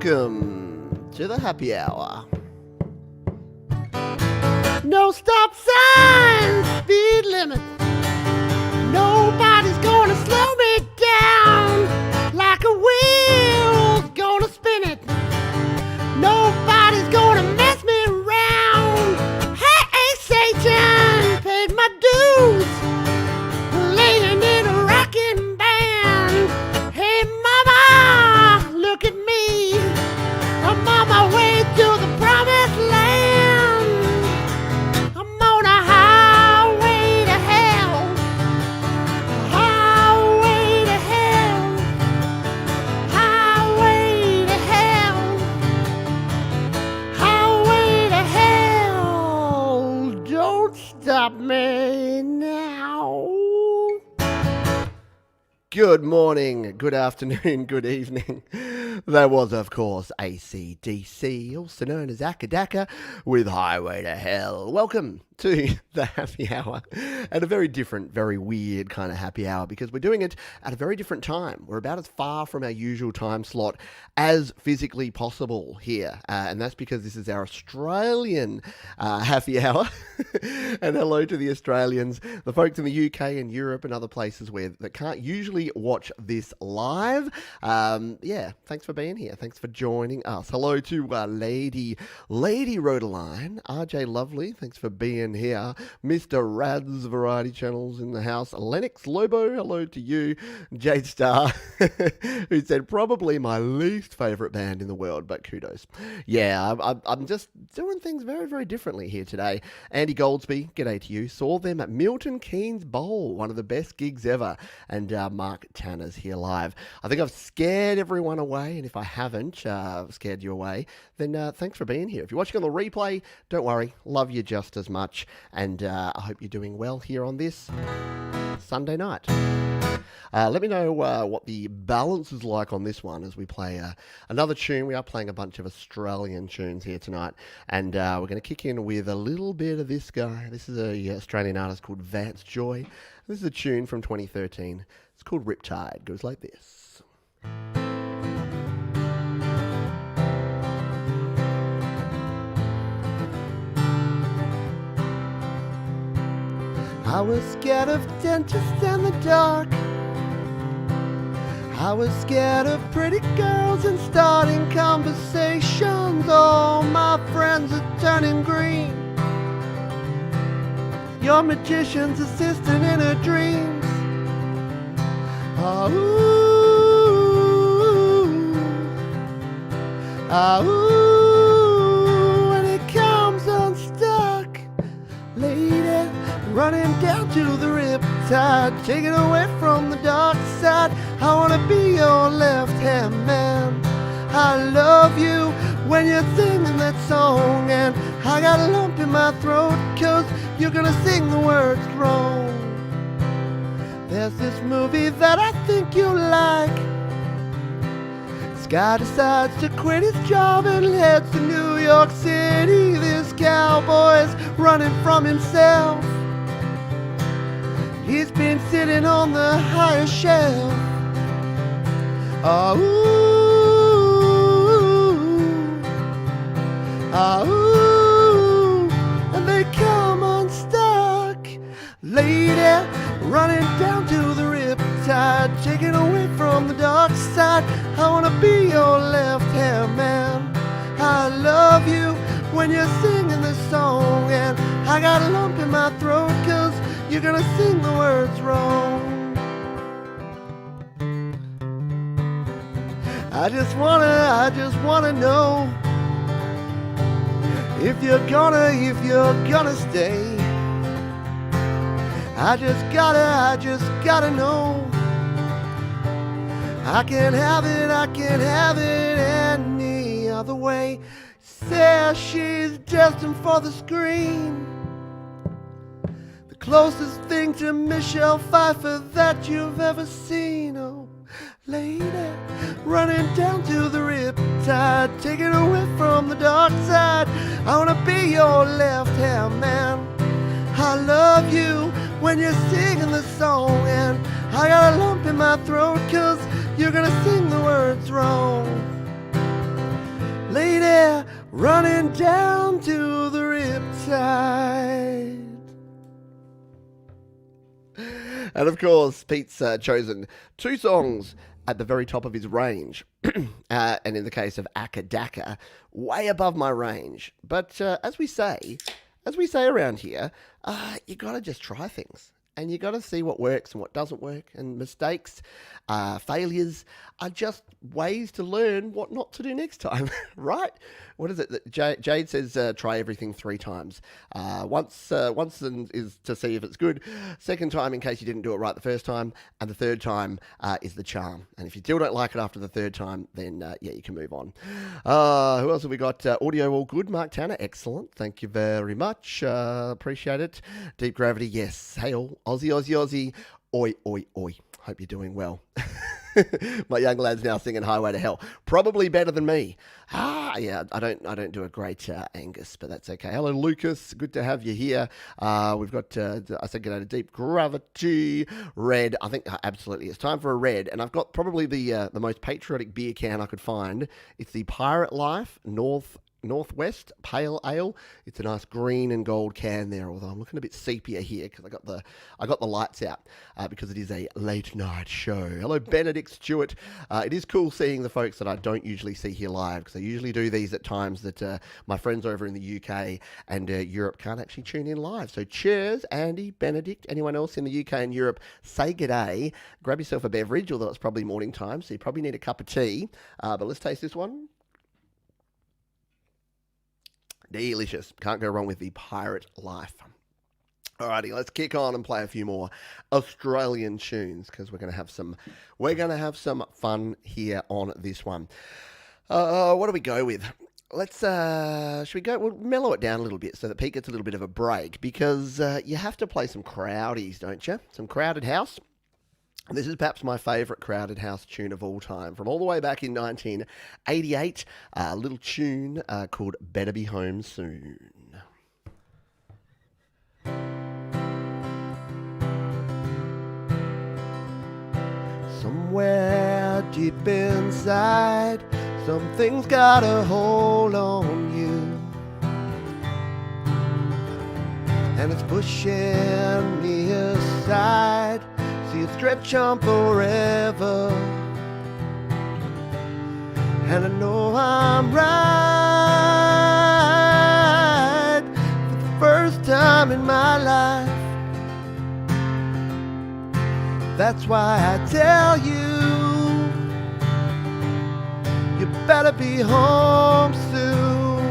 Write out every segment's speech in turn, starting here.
Welcome to the happy hour. No stop signs, speed limit. Nobody's gonna slow me down like a wheel's gonna spin it. Nobody's gonna mess me around. Hey, Satan, paid my dues, laying in a rocking band. Hey, mama, look at me. I'm on my way to the promised land. I'm on a highway to hell. Highway to hell. Highway to hell. Highway to hell. Don't stop me now. Good morning, good afternoon, good evening. That was, of course, AC/DC, also known as Akadaka, with Highway to Hell. Welcome to the happy hour, and a very different, very weird kind of happy hour, because we're doing it at a very different time. We're about as far from our usual time slot as physically possible here, and that's because this is our Australian happy hour. And hello to the Australians, the folks in the UK and Europe and other places that can't usually watch this live. Thanks for being here. Thanks for joining us. Hello to Lady wrote a line. RJ Lovely, thanks for being here. Mr. Rad's Variety Channels in the house. Lennox Lobo, hello to you. Jade Star, who said probably my least favourite band in the world, but kudos. Yeah, I'm just doing things very, very differently here today. Andy Goldsby, g'day to you. Saw them at Milton Keynes Bowl, one of the best gigs ever. And Mark Tanner's here live. I think I've scared everyone away, and if I haven't scared you away, then thanks for being here. If you're watching on the replay, don't worry, love you just as much, and I hope you're doing well here on this Sunday night. Let me know what the balance is like on this one as we play another tune. We are playing a bunch of Australian tunes here tonight, and we're going to kick in with a little bit of this guy. This is a Australian artist called Vance Joy. This is a tune from 2013. It's called Riptide. It goes like this. I was scared of dentists and the dark. I was scared of pretty girls and starting conversations. All my friends are turning green. Your magician's assistant in her dreams. Ah, ooh, ah, ooh, and it comes unstuck, lady, running down to the riptide, taking away from the dark side. I wanna be your left-hand man. I love you when you're singing that song, and I got a lump in my throat 'cause you're gonna sing the words wrong. There's this movie that I think you like. This guy decides to quit his job and heads to New York City. This cowboy's running from himself. He's been sitting on the highest shelf. Oh, ooh, oh, ooh, and they come unstuck, lady, running down to the riptide, taking away from the dark side. I wanna be your left-hand man. I love you when you're singing this song, and I got a lump in my throat 'cause you're gonna sing the words wrong. I just wanna know if you're gonna stay. I just gotta know. I can't have it any other way. Says she's destined for the screen. The closest thing to Michelle Pfeiffer that you've ever seen. Oh, lady, running down to the riptide, taking away from the dark side. I wanna be your left-hand man. I love you when you're singing the song, and I got a lump in my throat 'cause you're gonna sing the words wrong. lady running down to the Riptide. And of course, Pete's chosen two songs at the very top of his range. And in the case of Akadaka, way above my range. But as we say around here, you got to just try things. And you got to see what works and what doesn't work. And mistakes, failures are just ways to learn what not to do next time, right? What is it? Jade says try everything 3 times. Once is to see if it's good. Second time in case you didn't do it right the first time. And the third time is the charm. And if you still don't like it after the third time, then yeah, you can move on. Who else have we got? Audio all good, Mark Tanner. Excellent. Thank you very much. Appreciate it. Deep Gravity, yes. Hey all. Aussie, Aussie, Aussie. Oi, oi, oi. Hope you're doing well. My young lad's now singing Highway to Hell. Probably better than me. Yeah, I don't do a great Angus, but that's okay. Hello, Lucas. Good to have you here. We've got, I said, get to Deep Gravity, Red. I think absolutely it's time for a red. And I've got probably the most patriotic beer can I could find. It's the Pirate Life Northwest Pale Ale. It's a nice green and gold can there, although I'm looking a bit sepia here because I got the lights out because it is a late night show. Hello, Benedict Stewart. It is cool seeing the folks that I don't usually see here live because I usually do these at times that my friends over in the UK and Europe can't actually tune in live. So cheers, Andy, Benedict, anyone else in the UK and Europe, say g'day. Grab yourself a beverage, although it's probably morning time, so you probably need a cup of tea. But let's taste this one. Delicious. Can't go wrong with the Pirate Life. Alrighty, let's kick on and play a few more Australian tunes because we're gonna have some fun here on this one. What do we go with? Let's should we go? We'll mellow it down a little bit so that Pete gets a little bit of a break because you have to play some crowdies, don't you? Some Crowded House. This is perhaps my favourite Crowded House tune of all time, from all the way back in 1988, a little tune called Better Be Home Soon. Somewhere deep inside, something's got a hold on you, and it's pushing me aside. See it stretch on forever, and I know I'm right for the first time in my life. That's why I tell you, you better be home soon.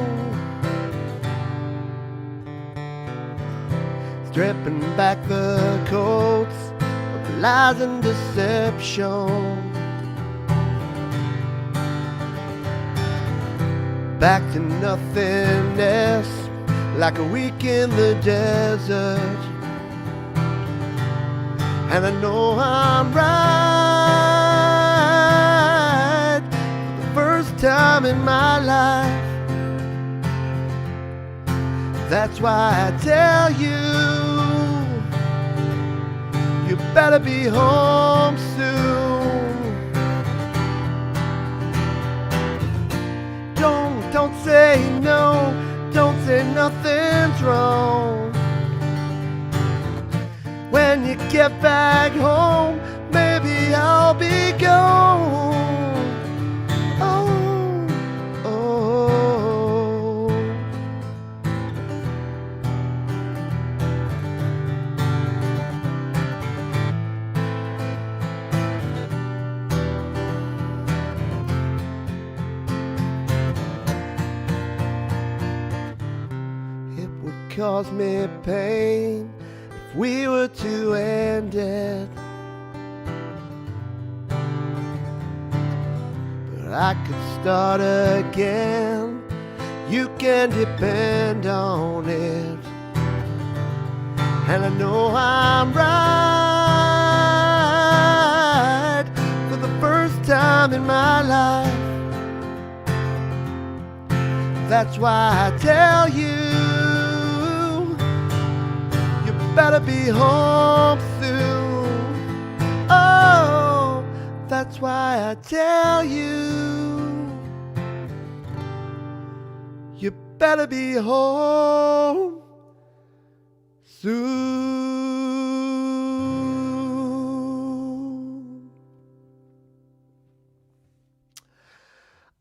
Stripping back the coats of lies and deception, back to nothingness, like a week in the desert. And I know I'm right for the first time in my life. That's why I tell you, you better be home soon. Don't say no, don't say nothing's wrong. When you get back home, maybe I'll be gone. Oh, oh. It would cause me pain if we were to end it, but I could start again. You can depend on it, and I know I'm right for the first time in my life. That's why I tell you, better be home soon. Oh, that's why I tell you, better be home soon.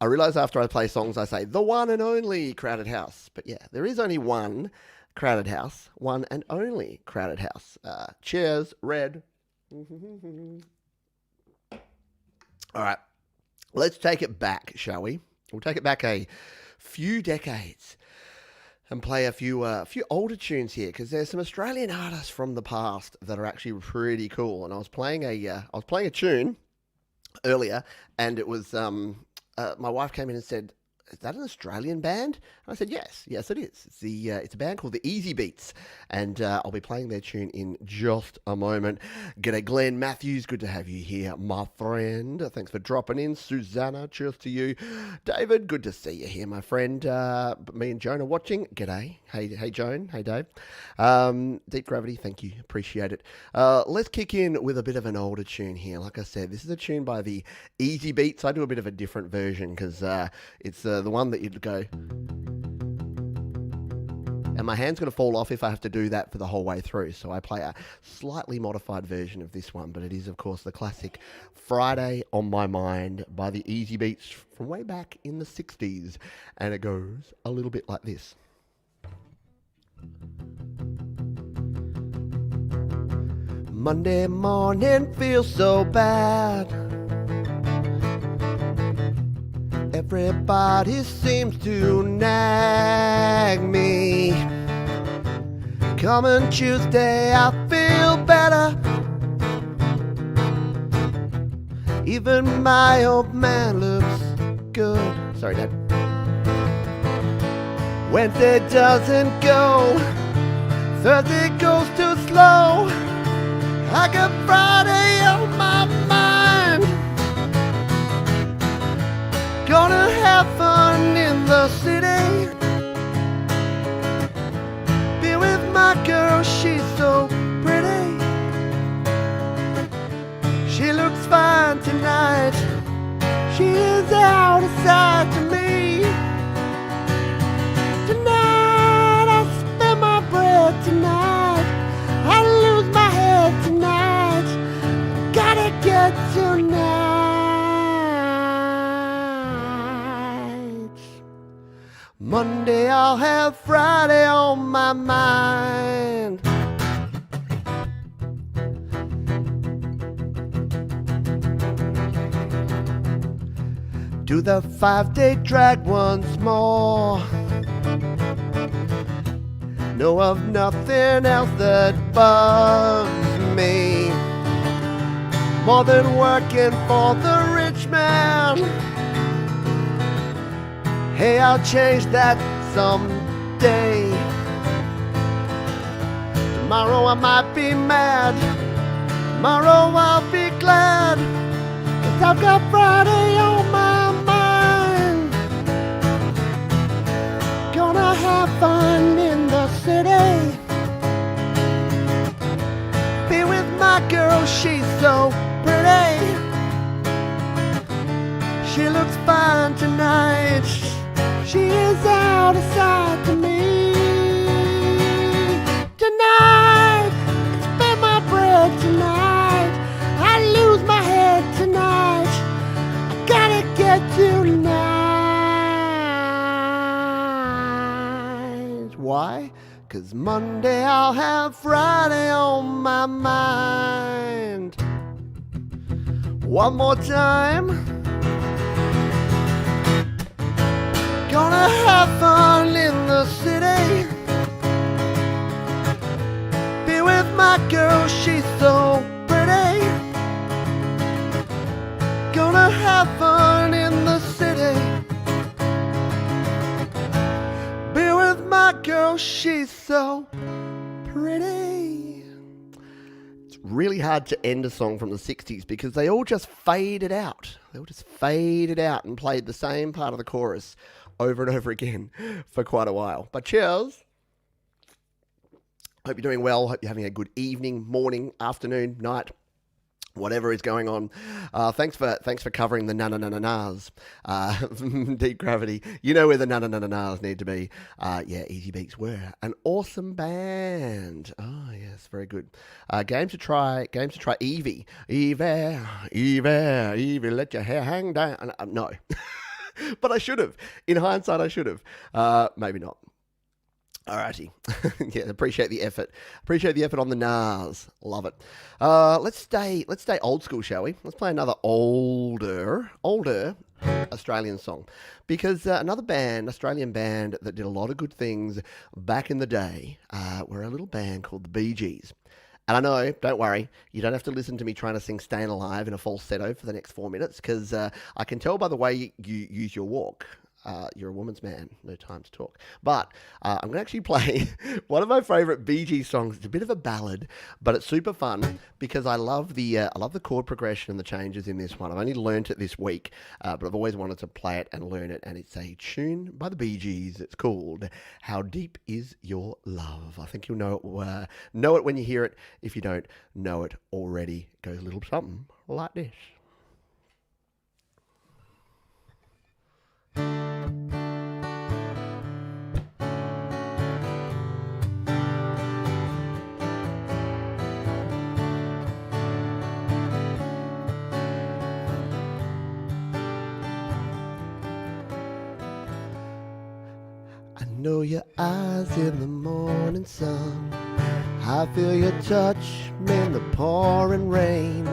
I realise after I play songs, I say the one and only Crowded House. But yeah, there is only one Crowded House, one and only Crowded House. Cheers, Red. All right, let's take it back, shall we? We'll take it back a few decades and play a few older tunes here, because there's some Australian artists from the past that are actually pretty cool. And I was playing a tune earlier, and it was my wife came in and said, "Is that an Australian band?" And I said, yes, it is. It's a band called the Easy Beats, and I'll be playing their tune in just a moment. G'day, Glenn Matthews. Good to have you here, my friend. Thanks for dropping in. Susanna, cheers to you. David, good to see you here, my friend. Me and Joan are watching. G'day. Hey, Joan. Hey, Dave. Deep Gravity, thank you. Appreciate it. Let's kick in with a bit of an older tune here. Like I said, this is a tune by the Easy Beats. I do a bit of a different version because it's the one that you'd go... And my hand's going to fall off if I have to do that for the whole way through. So I play a slightly modified version of this one. But it is, of course, the classic Friday on My Mind by the Easy Beats from way back in the 60s. And it goes a little bit like this. Monday morning feels so bad. Everybody seems to nag me. Coming Tuesday, I feel better. Even my old man looks good. Sorry, Dad. Wednesday doesn't go. Thursday goes too slow. I got Friday on my mind. Gonna have fun in the city. Be with my girl, she's so pretty. She looks fine tonight. She is out of sight to me. Tonight I spend my bread tonight. I lose my head tonight. Gotta get tonight. Monday I'll have Friday on my mind. Do the 5-day drag once more. Know of nothing else that bugs me more than working for the rich man. Hey, I'll change that someday. Tomorrow I might be mad. Tomorrow I'll be glad. 'Cause I've got Friday on my mind. Gonna have fun in the city. Be with my girl, she's so pretty. She looks fine tonight. She is out of sight to me. Tonight, spend my bread tonight. I lose my head tonight. I gotta get tonight. Why? 'Cause Monday I'll have Friday on my mind. One more time. Gonna have fun in the city. Be with my girl, she's so pretty. Gonna have fun in the city. Be with my girl, she's so pretty. It's really hard to end a song from the 60s because they all just faded out. They all just faded out and played the same part of the chorus over and over again for quite a while. But cheers. Hope you're doing well. Hope you're having a good evening, morning, afternoon, night, whatever is going on. Thanks for covering the na-na-na-na-nas. Deep Gravity. You know where the na-na-na-na-nas need to be. Yeah, Easy Beats were an awesome band. Oh, yes, very good. Games to try, Evie. Evie, let your hair hang down. No. But I should have. In hindsight, I should have. Maybe not. Alrighty. Yeah, appreciate the effort. Appreciate the effort on the Nas. Love it. Let's stay old school, shall we? Let's play another older Australian song. Because another Australian band that did a lot of good things back in the day, were a little band called the Bee Gees. And I know, don't worry, you don't have to listen to me trying to sing Staying Alive in a falsetto for the next 4 minutes, because I can tell by the way you use your walk. You're a woman's man, no time to talk. But I'm going to actually play one of my favourite Bee Gees songs. It's a bit of a ballad, but it's super fun because I love the chord progression and the changes in this one. I've only learnt it this week, but I've always wanted to play it and learn it. And it's a tune by the Bee Gees. It's called "How Deep Is Your Love." I think you'll know it when you hear it. If you don't know it already, it goes a little something like this. I know your eyes in the morning sun. I feel your touch in the pouring rain.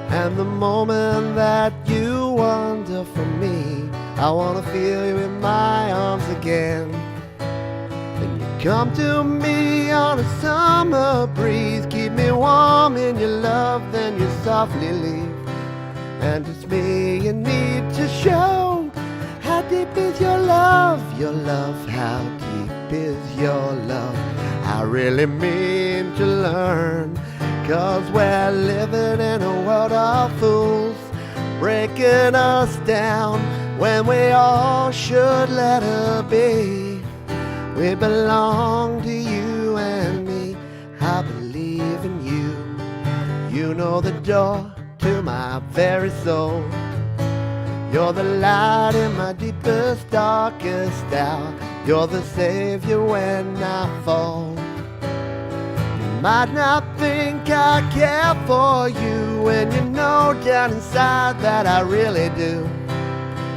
And the moment that you wander from me, I wanna feel you in my arms again. And you come to me on a summer breeze, keep me warm in your love, then you softly leave. And it's me you need to show. How deep is your love? Your love, how deep is your love? I really mean to learn, 'cause we're living in a world of fools, breaking us down when we all should let her be. We belong to you and me, I believe in you. You know the door to my very soul. You're the light in my deepest, darkest hour. You're the savior when I fall. You might not think I care for you, when you know down inside that I really do.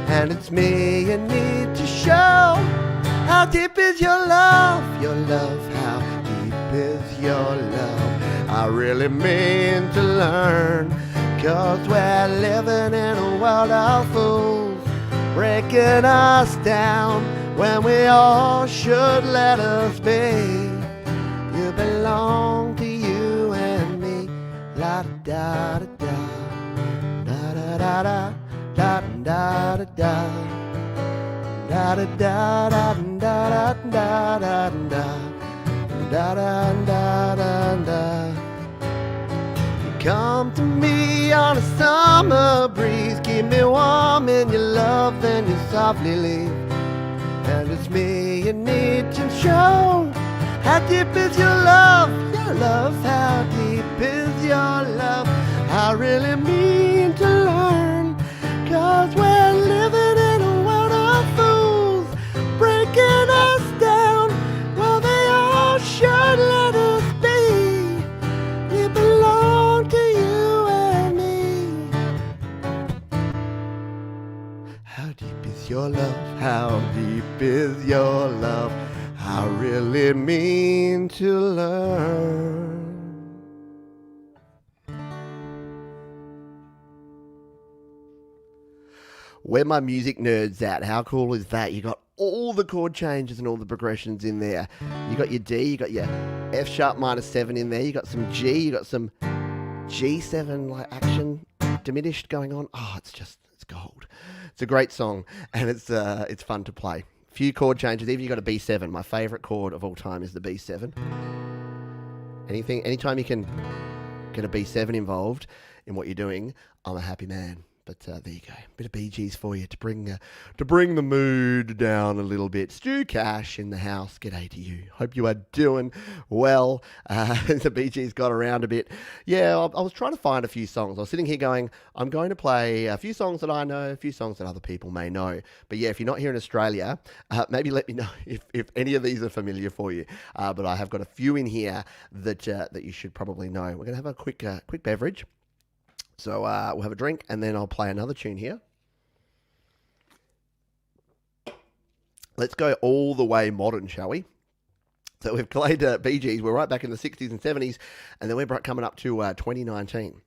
And it's me you need to show. How deep is your love? Your love, how deep is your love? I really mean to learn, 'cause we're living in a world of fools, breaking us down when we all should let us be. You belong to you and me, la da da da, da da da da, da da da da, da da da da da da da da da da da. Come to me on a summer breeze, keep me warm in your love, then you softly leave. And it's me you need to show. How deep is your love? Your love, how deep is your love? I really mean to learn, 'cause we're living in a world of fools, breaking us down. Well, they all should let us be. We belong to you and me. How deep is your love? How deep is your love? I really mean to learn. Where my music nerds at? How cool is that? You got all the chord changes and all the progressions in there. You got your D, you got your F sharp minor 7 in there. You got some G, you got some G7 like action diminished going on. Oh, it's gold. It's a great song, and it's fun to play. Few chord changes. Even you got a B7. My favourite chord of all time is the B7. Anytime you can get a B7 involved in what you're doing, I'm a happy man. But there you go, bit of Bee Gees for you to bring the mood down a little bit. Stu Cash in the house, g'day to you. Hope you are doing well. The Bee Gees got around a bit. Yeah, I was trying to find a few songs. I was sitting here going, I'm going to play a few songs that I know, a few songs that other people may know. But yeah, if you're not here in Australia, maybe let me know if any of these are familiar for you. But I have got a few in here that you should probably know. We're going to have a quick beverage. So we'll have a drink, and then I'll play another tune here. Let's go all the way modern, shall we? So we've played Bee Gees. We're right back in the 60s and 70s, and then we're coming up to 2019.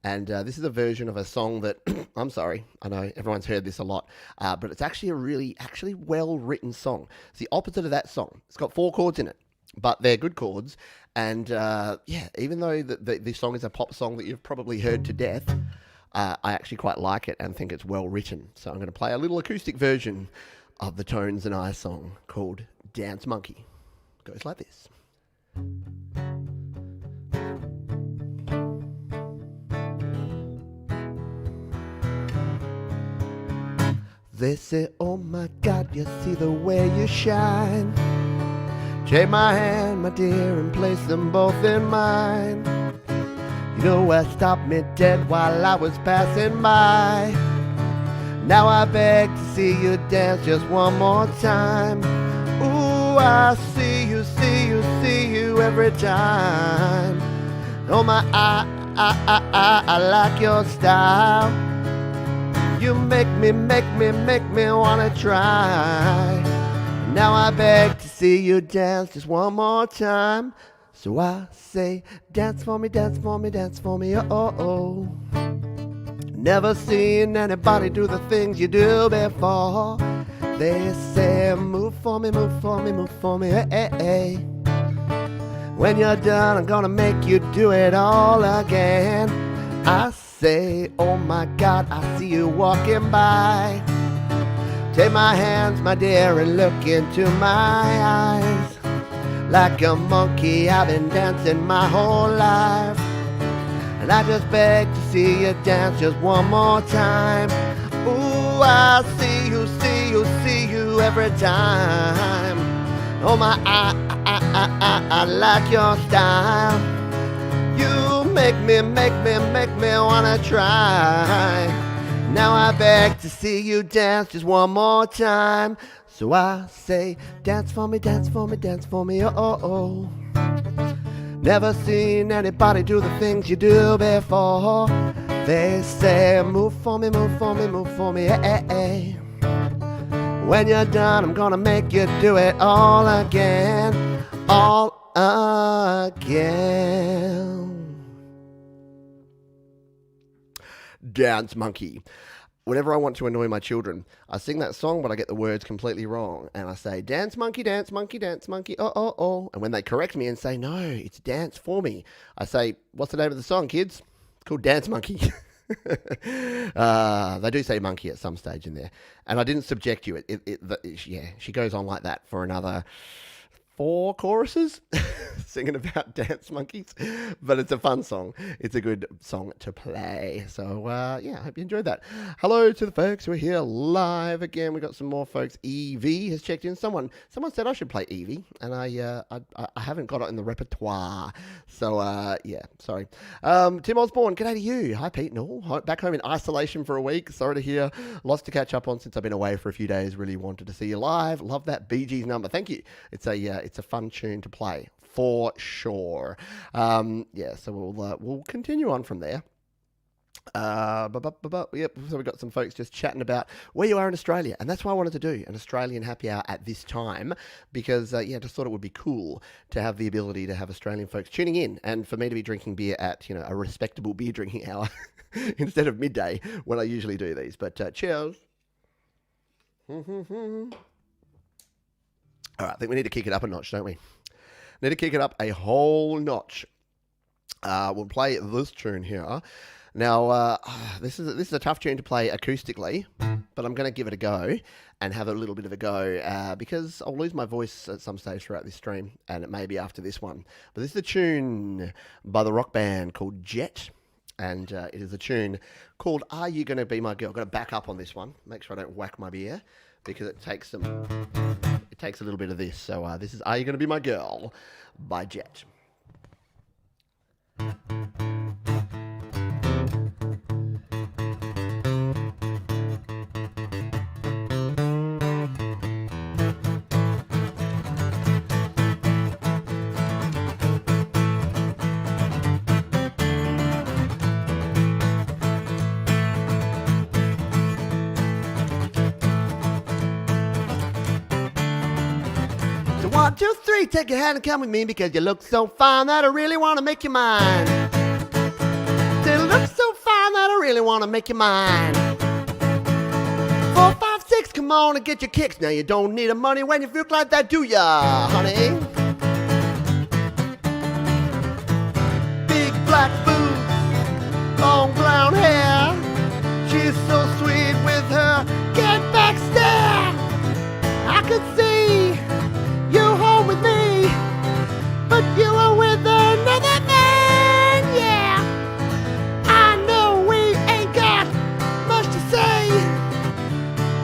And this is a version of a song that, I'm sorry, I know everyone's heard this a lot, but it's actually a really well-written song. It's the opposite of that song. It's got 4 chords in it, but they're good chords. And even though this song is a pop song that you've probably heard to death, I actually quite like it and think it's well written. So I'm going to play a little acoustic version of the Tones and I song called Dance Monkey. It goes like this. They say, oh my God, you see the way you shine. Take my hand, my dear, and place them both in mine. You know what stopped me dead while I was passing by. Now I beg to see you dance just one more time. Ooh, I see you every time. Oh my, I like your style. You make me wanna try. Now I beg to see you dance just one more time. So I say, dance for me, dance for me, dance for me, oh. Never seen anybody do the things you do before. They say, move for me, move for me, move for me, hey, hey. When you're done, I'm gonna make you do it all again. I say, oh my God, I see you walking by. Take my hands, my dear, and look into my eyes. Like a monkey, I've been dancing my whole life. And I just beg to see you dance just one more time. Ooh, I see you every time. Oh my, I like your style. You make me wanna try. Now I beg to see you dance just one more time. So I say, dance for me, dance for me, dance for me, oh, oh, oh. Never seen anybody do the things you do before. They say, move for me, move for me, move for me, hey, hey. When you're done, I'm gonna make you do it all again, all again. Dance Monkey. Whenever I want to annoy my children, I sing that song, but I get the words completely wrong. And I say, dance monkey, dance monkey, dance monkey, oh, oh, oh. And when they correct me and say, no, it's dance for me, I say, what's the name of the song, kids? It's called Dance Monkey. They do say monkey at some stage in there. And I didn't subject you. She goes on like that for another 4 choruses singing about dance monkeys, but it's a fun song. It's a good song to play. So I hope you enjoyed that. Hello to the folks who are here live again. We got some more folks. Evie has checked in. Someone said I should play Evie, and I haven't got it in the repertoire. So sorry. Tim Osborne, g'day to you. Hi Pete and all. Back home in isolation for a week. Sorry to hear. Lots to catch up on since I've been away for a few days. Really wanted to see you live. Love that Bee Gees number. Thank you. It's a fun tune to play for sure. So we'll continue on from there. Yep, so we've got some folks just chatting about where you are in Australia, and that's why I wanted to do an Australian happy hour at this time, because just thought it would be cool to have the ability to have Australian folks tuning in, and for me to be drinking beer at a respectable beer drinking hour instead of midday when I usually do these. But cheers. All right, I think we need to kick it up a notch, don't we? Need to kick it up a whole notch. We'll play this tune here. Now, this is a tough tune to play acoustically, but I'm going to give it a go and have a little bit of a go because I'll lose my voice at some stage throughout this stream, and it may be after this one. But this is a tune by the rock band called Jet. and it is a tune called Are You Gonna Be My Girl? I've got to back up on this one, make sure I don't whack my beer, because it takes a little bit of this. So this is Are You Gonna Be My Girl by Jet. One, two, three, take your hand and come with me because you look so fine that I really want to make you mine. You look so fine that I really want to make you mine. 4, 5, 6, come on and get your kicks. Now you don't need the money when you feel like that, do ya, honey? Big black boots, long brown hair. She's so sweet with her get back stare. I could see you home with me, but you are with another man, yeah. I know we ain't got much to say,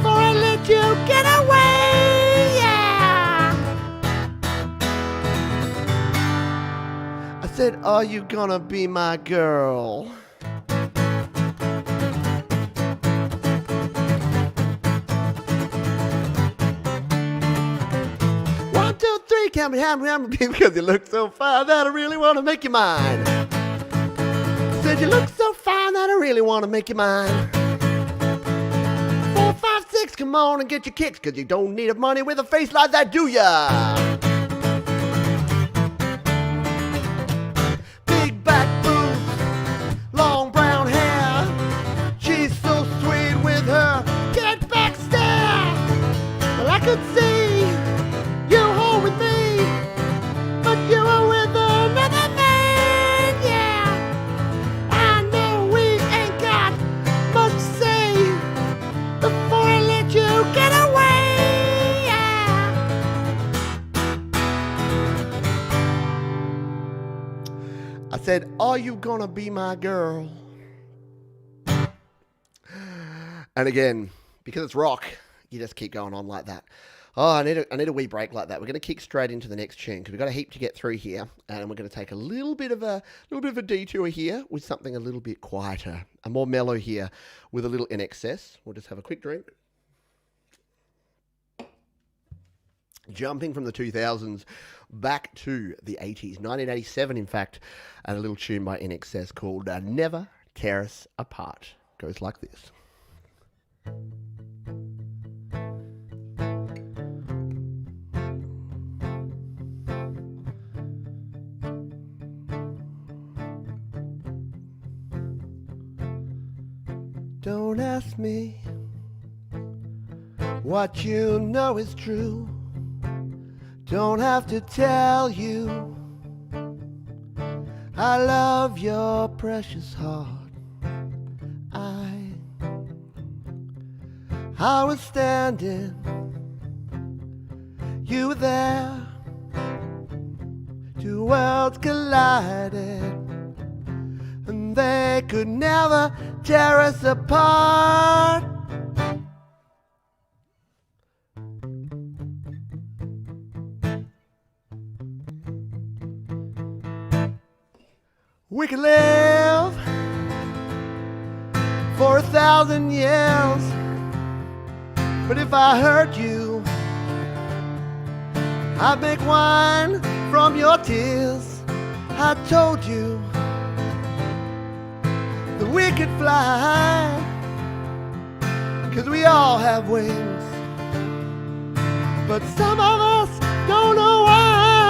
for I let you get away, yeah. I said, are you gonna be my girl? Count me, because you look so fine that I really want to make you mine. Said you look so fine that I really want to make you mine. 4, 5, 6, come on and get your kicks, because you don't need money with a face like that, do ya? Big back boots, long brown hair. She's so sweet with her get back stare. Well, I could see you home with me, but you are with another man, yeah. I know we ain't got much to say before I let you get away, yeah. I said, are you gonna be my girl? And again, because it's rock, you just keep going on like that. Oh, I need a wee break like that. We're going to kick straight into the next tune because we've got a heap to get through here, and we're going to take a little bit of a detour here with something a little bit quieter, a more mellow here with a little INXS. We'll just have a quick drink. Jumping from the 2000s back to the 80s, 1987 in fact, and a little tune by INXS called Never Tear Us Apart. Goes like this. Don't ask me what you know is true. Don't have to tell you I love your precious heart. I was standing, you were there. Two worlds collided, and they could never tear us apart. We could live for 1,000 years, but if I hurt you, I'd make wine from your tears. I told you that we could fly, 'cause we all have wings, but some of us don't know why.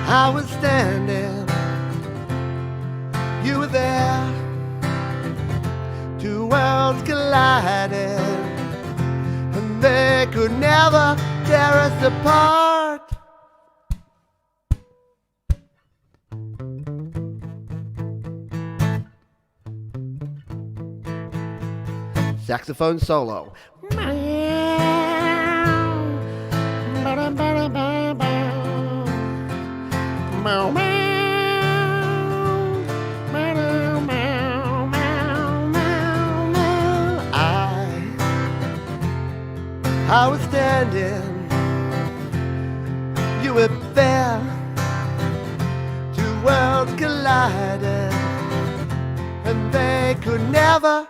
I was standing, you were there. Two worlds collided, and they could never tear us apart. Saxophone solo. I was standing, you were there. Two worlds collided, and they could never,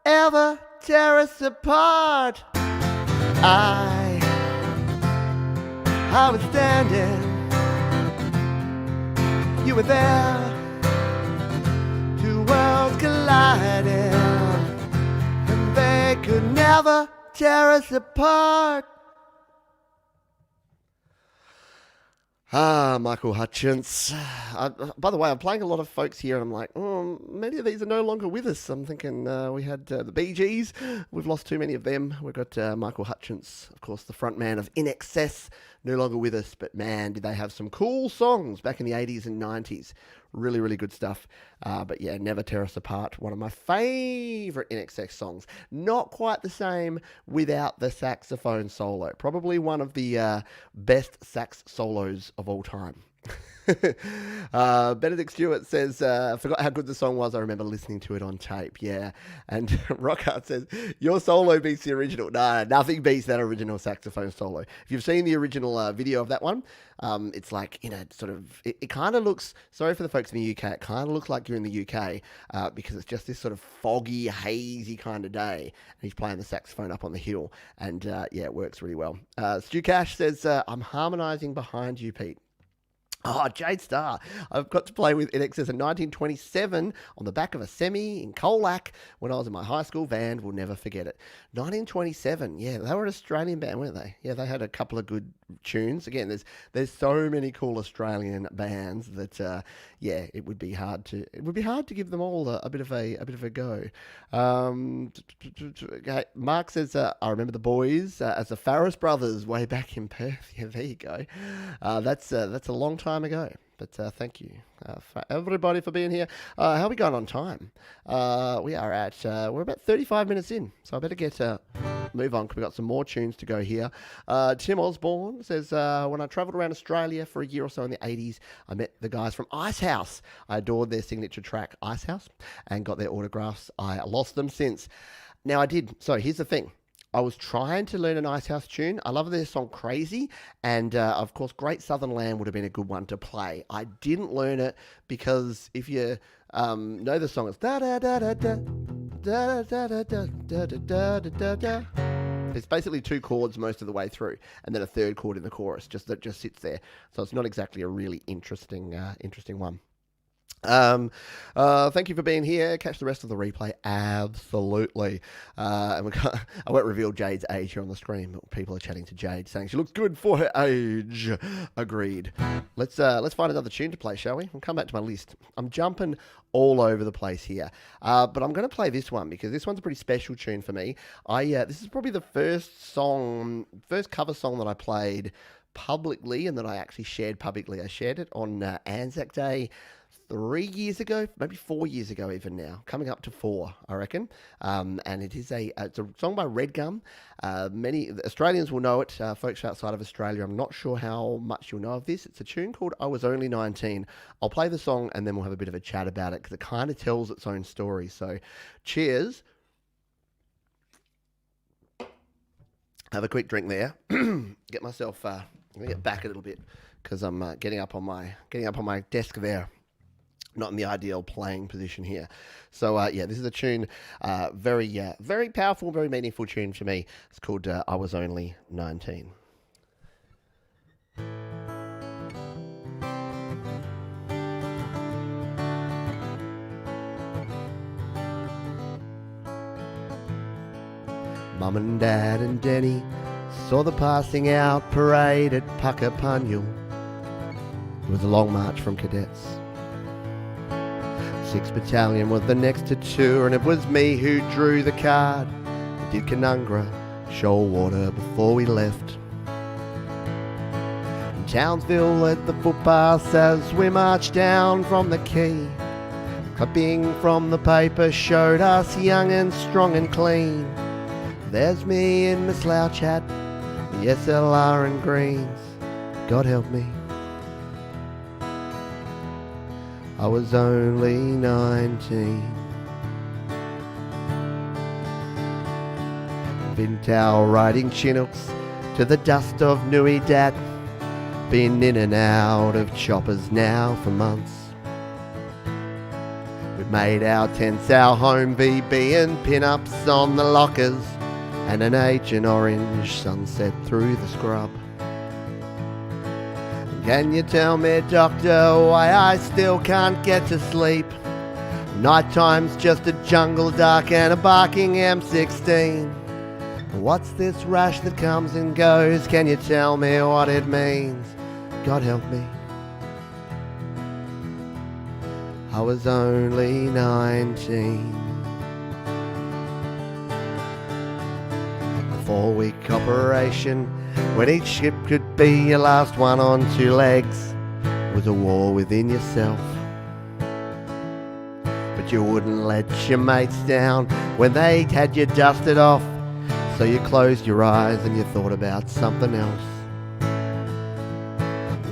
ever tear us apart. I was standing, you were there. Two worlds collided, and they could never tear us apart. Michael Hutchence. By the way, I'm playing a lot of folks here, and I'm like, oh, many of these are no longer with us. I'm thinking we had the Bee Gees. We've lost too many of them. We've got Michael Hutchence, of course, the front man of INXS, no longer with us. But man, did they have some cool songs back in the 80s and 90s. Really, really good stuff. But yeah, Never Tear Us Apart, one of my favourite INXS songs. Not quite the same without the saxophone solo. Probably one of the best sax solos of all time. Benedict Stewart says, I forgot how good the song was. I remember listening to it on tape. Yeah. And Rockhart says, your solo beats the original. No, nothing beats that original saxophone solo. If you've seen the original video of that one, it's like, sort of, it kind of looks, sorry for the folks in the UK, it kind of looks like you're in the UK because it's just this sort of foggy, hazy kind of day. And he's playing the saxophone up on the hill. And yeah, it works really well. Stu Cash says, I'm harmonising behind you, Pete. Oh, Jade Star. I've got to play with INXS in 1927 on the back of a semi in Colac when I was in my high school band. We'll never forget it. 1927. Yeah, they were an Australian band, weren't they? Yeah, they had a couple of good tunes. Again, there's so many cool Australian bands that yeah, it would be hard to give them all a bit of a go. Mark says, I remember the boys as the Farris Brothers way back in Perth. Yeah, there you go. That's a long time ago, but thank you for everybody for being here. How are we going on time? We are at we're about 35 minutes in, so I better get move on because we've got some more tunes to go here. Tim Osborne says, when I travelled around Australia for a year or so in the 80s, I met the guys from Ice House. I adored their signature track Ice House and got their autographs. I lost them since. Now I did. So here's the thing. I was trying to learn an Ice House tune. I love their song Crazy, and of course Great Southern Land would have been a good one to play. I didn't learn it because if you know the song, it's da da da da da da da da da da da da da. It's basically two chords most of the way through, and then a third chord in the chorus that just sits there. So it's not exactly a really interesting one. Thank you for being here. Catch the rest of the replay. Absolutely. And I won't reveal Jade's age here on the screen, but people are chatting to Jade saying she looks good for her age. Agreed. Let's find another tune to play, shall we? I'll come back to my list. I'm jumping all over the place here. But I'm going to play this one because this one's a pretty special tune for me. This is probably the first cover song that I played publicly and that I actually shared publicly. I shared it on Anzac Day 3 years ago, maybe 4 years ago even now, coming up to 4, I reckon. And it's a song by Red Gum. Many Australians will know it, folks outside of Australia. I'm not sure how much you'll know of this. It's a tune called I Was Only 19. I'll play the song and then we'll have a bit of a chat about it because it kind of tells its own story. So cheers. Have a quick drink there. Get myself, let me get back a little bit because I'm getting up on my desk there. Not in the ideal playing position here. So, yeah, this is a tune, very powerful, very meaningful tune for me. It's called I Was Only 19. Mum and Dad and Denny saw the passing out parade at Puckapunyal. It was a long march from cadets. 6th Battalion was the next to tour, and it was me who drew the card. We did Canungra, Shoalwater before we left. And Townsville led the footpaths as we marched down from the quay. Clipping from the paper showed us young and strong and clean. There's me in my slouch hat, the SLR and greens. God help me. I was only 19. Bintao riding Chinooks to the dust of Nui Dat. Been in and out of choppers now for months. We've made our tents our home VB and pin-ups on the lockers, and an Agent Orange sunset through the scrub. Can you tell me, doctor, why I still can't get to sleep? Nighttime's just a jungle dark and a barking M16. What's this rash that comes and goes? Can you tell me what it means? God help me. I was only 19. A 4-week operation when each ship could be your last one on 2 legs was a war within yourself. But you wouldn't let your mates down when they had you dusted off, so you closed your eyes and you thought about something else.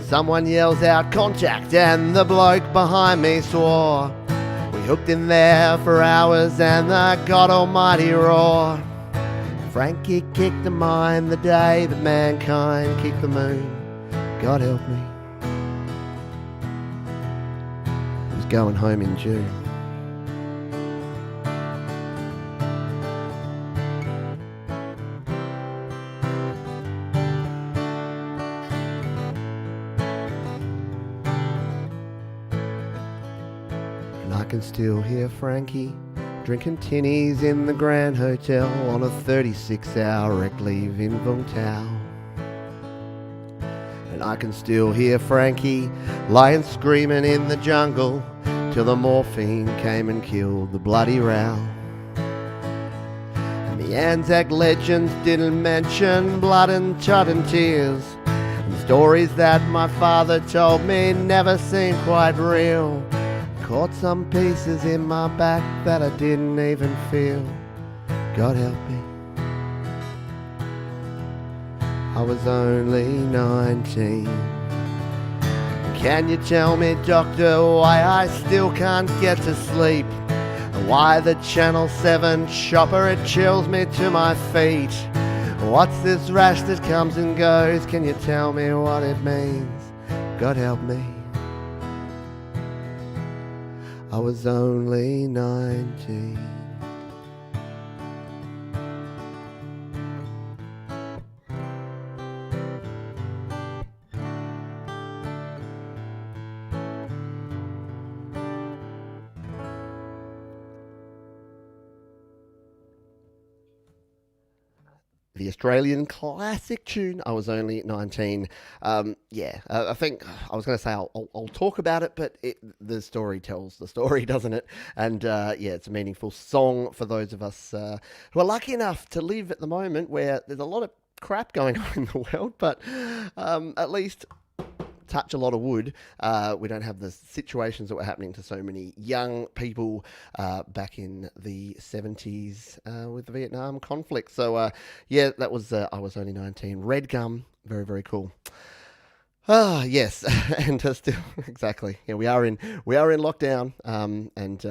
Someone yells out contact and the bloke behind me swore. We hooked in there for hours and the God Almighty roar. Frankie kicked the mine the day that mankind kicked the moon. God help me. I was going home in June. And I can still hear Frankie drinking tinnies in the Grand Hotel on a 36-hour rec leave in Vung Tau. And I can still hear Frankie lying screaming in the jungle till the morphine came and killed the bloody row. And the Anzac legends didn't mention blood and chud and tears. And stories that my father told me never seemed quite real. Caught some pieces in my back that I didn't even feel. God help me. I was only 19. Can you tell me, doctor, why I still can't get to sleep? And why the Channel 7 shopper, it chills me to my feet? What's this rash that comes and goes? Can you tell me what it means? God help me. I was only 19. The Australian classic tune, I was only 19. I think I was going to say I'll talk about it, but the story tells the story, doesn't it? And it's a meaningful song for those of us who are lucky enough to live at the moment where there's a lot of crap going on in the world, but at least touch a lot of wood. We don't have the situations that were happening to so many young people back in the 70s with the Vietnam conflict. So that was I was only 19. Red Gum, very, very cool. Yes, and still exactly. Yeah, we are in lockdown. And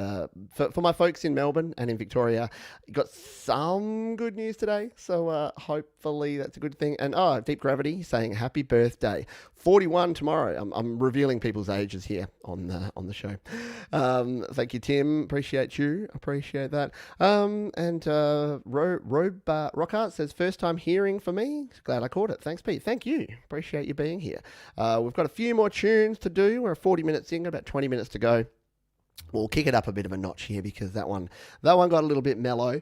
for my folks in Melbourne and in Victoria, got some good news today. So hopefully that's a good thing. And Deep Gravity saying happy birthday, 41 tomorrow. I'm revealing people's ages here on the show. Thank you, Tim. Appreciate you. Appreciate that. And Rockart says first time hearing for me. Glad I caught it. Thanks, Pete. Thank you. Appreciate you being here. We've got a few more tunes to do. We're 40 minutes in, about 20 minutes to go. We'll kick it up a bit of a notch here because that one got a little bit mellow.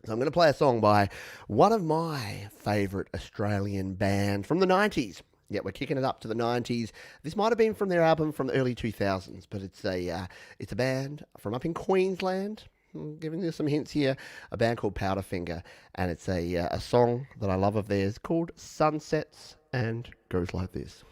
So I'm going to play a song by one of my favourite Australian bands from the 90s. Yeah, we're kicking it up to the 90s. This might have been from their album from the early 2000s, but it's a band from up in Queensland. I'm giving you some hints here. A band called Powderfinger, and it's a song that I love of theirs called Sunsets, and goes like this.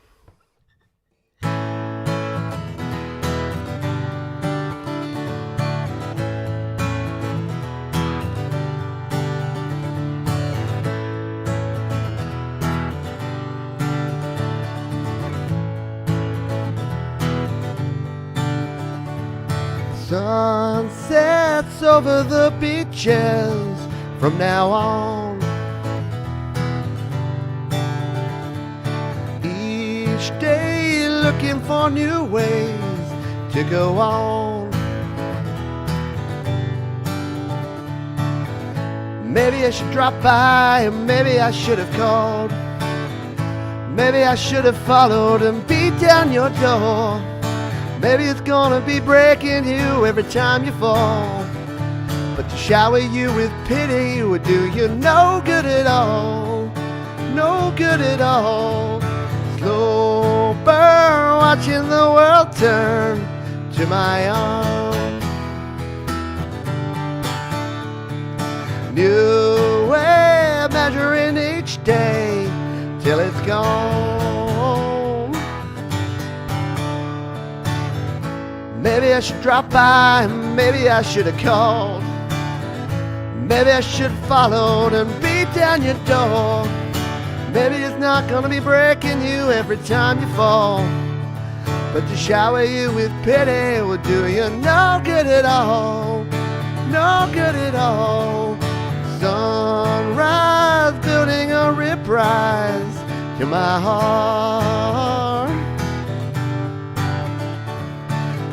Sunsets over the beaches from now on. Each day looking for new ways to go on. Maybe I should drop by, maybe I should have called. Maybe I should have followed and beat down your door. Maybe it's gonna be breaking you every time you fall. But to shower you with pity would do you no good at all. No good at all. Slow burn, watching the world turn to my arms. New way of measuring each day till it's gone. Maybe I should drop by, maybe I should have called. Maybe I should have followed and beat down your door. Maybe it's not gonna be breaking you every time you fall. But to shower you with pity will do you no good at all. No good at all. Sunrise building a reprise to my heart.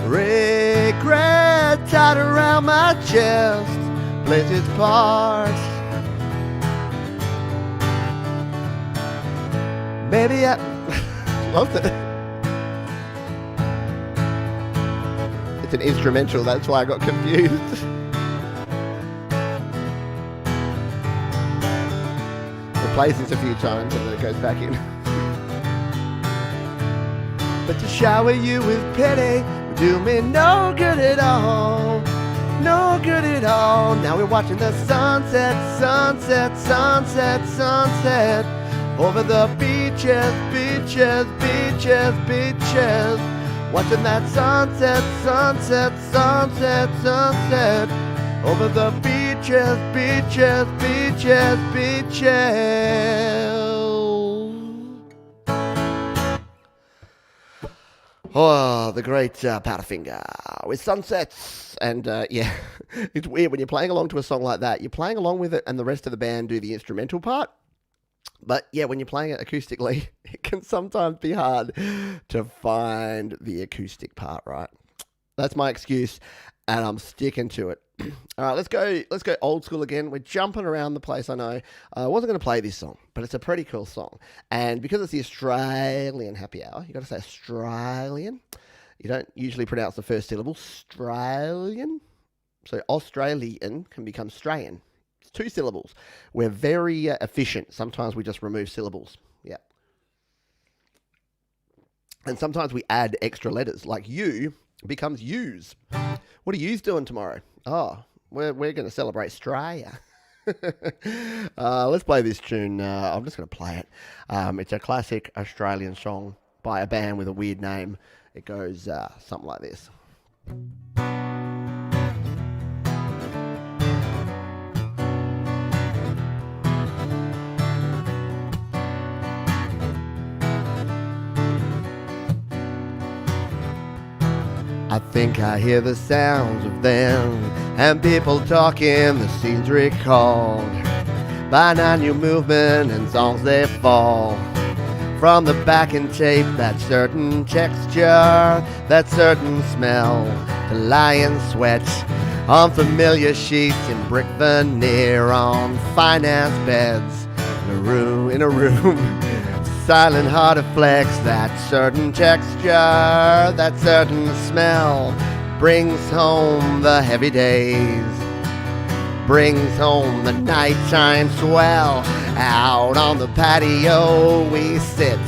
Regret tied around my chest plays its part. Maybe I loved it. It's an instrumental, that's why I got confused. It plays this a few times and then it goes back in. But to shower you with pity will do me no good at all. No good at all. Now we're watching the sunset, sunset, sunset, sunset over the beaches, beaches, beaches, beaches. Watching that sunset, sunset, sunset, sunset over the beaches, beaches, beaches, beaches. Oh, the great Powderfinger with Sunsets. And yeah, it's weird when you're playing along to a song like that. You're playing along with it and the rest of the band do the instrumental part. But yeah, when you're playing it acoustically, it can sometimes be hard to find the acoustic part, right? That's my excuse, and I'm sticking to it. All right, let's go old school again. We're jumping around the place, I know. I wasn't going to play this song, but it's a pretty cool song. And because it's the Australian happy hour, you got to say Australian. You don't usually pronounce the first syllable, Australian. So Australian can become Strayan. It's 2 syllables. We're very efficient. Sometimes we just remove syllables. Yeah. And sometimes we add extra letters, like you becomes yous. What are yous doing tomorrow? Oh, we're going to celebrate Australia. Let's play this tune. I'm just going to play it. It's a classic Australian song by a band with a weird name. It goes something like this. I think I hear the sounds of them and people talking, the scenes recalled by a new movement and songs they fall from the backing tape, that certain texture, that certain smell, the lion sweat on familiar sheets in brick veneer on finance beds in a room silent heart reflects that certain texture, that certain smell brings home the heavy days, brings home the nighttime swell. Out on the patio we sit,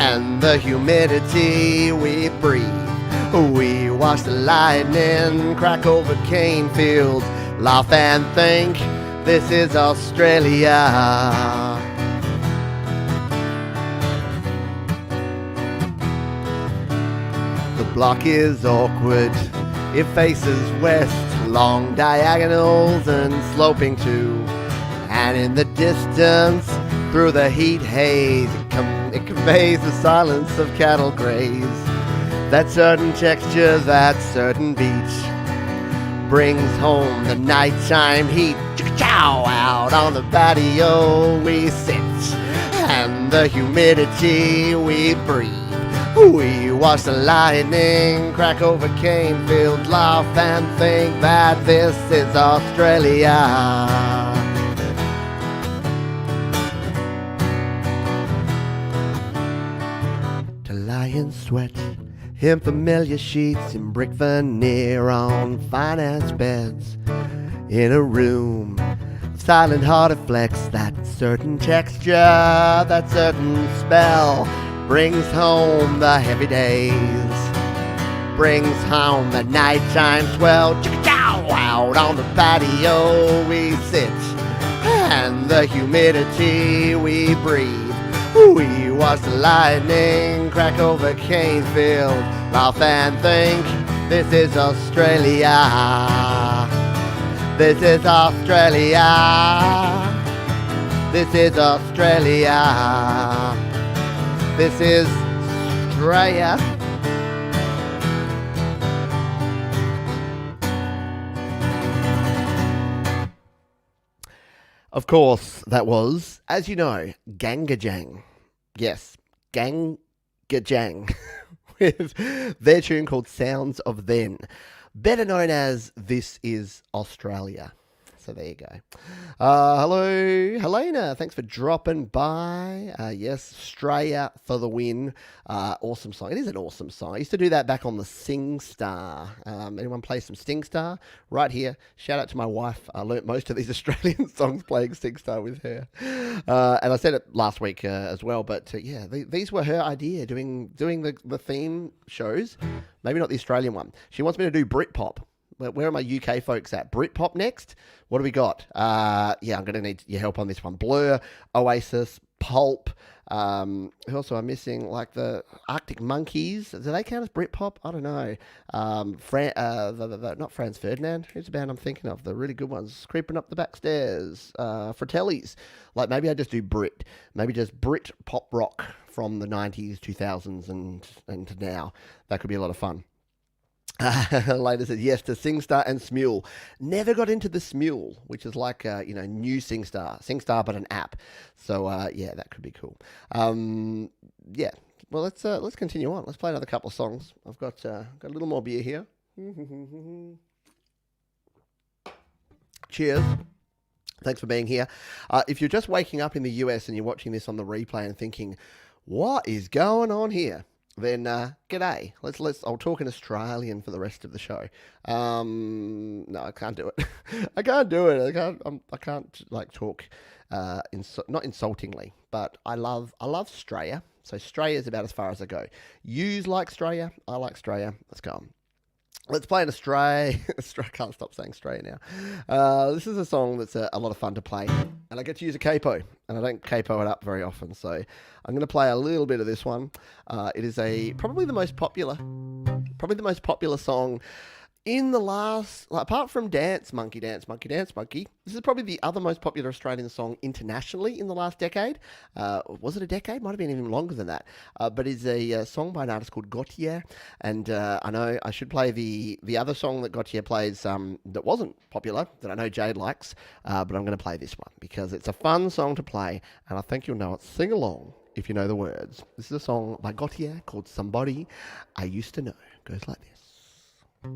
and the humidity we breathe. We watch the lightning crack over cane fields, laugh and think this is Australia. The block is awkward, it faces west, long diagonals and sloping too. And in the distance, through the heat haze, it conveys the silence of cattle graze. That certain texture, that certain beat, brings home the nighttime heat. Chow out on the patio we sit, and the humidity we breathe. We watch the lightning crack over cane fields, laugh and think that this is Australia. To lie in sweat in familiar sheets, in brick veneer on finance beds, in a room of silent-hearted flecks, that certain texture, that certain spell brings home the heavy days, brings home the nighttime swell. Chicka-chow, out on the patio we sit, and the humidity we breathe. We watch the lightning crack over Canefield, laugh and think, this is Australia. This is Australia. This is Australia. This is Australia. Of course, that was, as you know, Gangajang. Yes, Gangajang. With their tune called Sounds of Then. Better known as This Is Australia. So there you go. Hello, Helena. Thanks for dropping by. Yes, Australia for the win. Awesome song. It is an awesome song. I used to do that back on the Sing Star. Anyone play some Sing Star? Right here. Shout out to my wife. I learnt most of these Australian songs playing Sing Star with her. And I said it last week as well. But yeah, these were her idea, doing the theme shows. Maybe not the Australian one. She wants me to do Britpop. Where are my UK folks at? Britpop next? What do we got? Yeah, I'm going to need your help on this one. Blur, Oasis, Pulp. Who else am I missing? Like the Arctic Monkeys. Do they count as Britpop? I don't know. Not Franz Ferdinand. Who's the band I'm thinking of? The really good ones. Creeping Up the Backstairs. Fratellis. Like maybe I just do Brit. Maybe just Brit pop rock from the 90s, 2000s and to now. That could be a lot of fun. Later said yes to SingStar and Smule. Never got into the Smule, which is like new SingStar but an app. So yeah, that could be cool. Yeah. Well, let's continue on. Let's play another couple of songs. I've got a little more beer here. Cheers. Thanks for being here. If you're just waking up in the US and you're watching this on the replay and thinking, what is going on here? Then g'day. I'll talk in Australian for the rest of the show. No, I can't do it. I can't do it. I can't like talk not insultingly, but I love Australia. So Australia is about as far as I go. Yous like Australia. I like Australia. Let's go on. Let's play an Australia. I can't stop saying Australia now. This is a song that's a lot of fun to play. And I get to use a capo. And I don't capo it up very often. So I'm going to play a little bit of this one. It is probably the most popular song in the last, apart from Dance Monkey, Dance Monkey, Dance Monkey, this is probably the other most popular Australian song internationally in the last decade. Was it a decade? Might have been even longer than that. But it's a song by an artist called Gotye. And I know I should play the other song that Gotye plays that wasn't popular, that I know Jade likes. But I'm going to play this one because it's a fun song to play. And I think you'll know it. Sing along if you know the words. This is a song by Gotye called Somebody I Used to Know. Goes like this. Now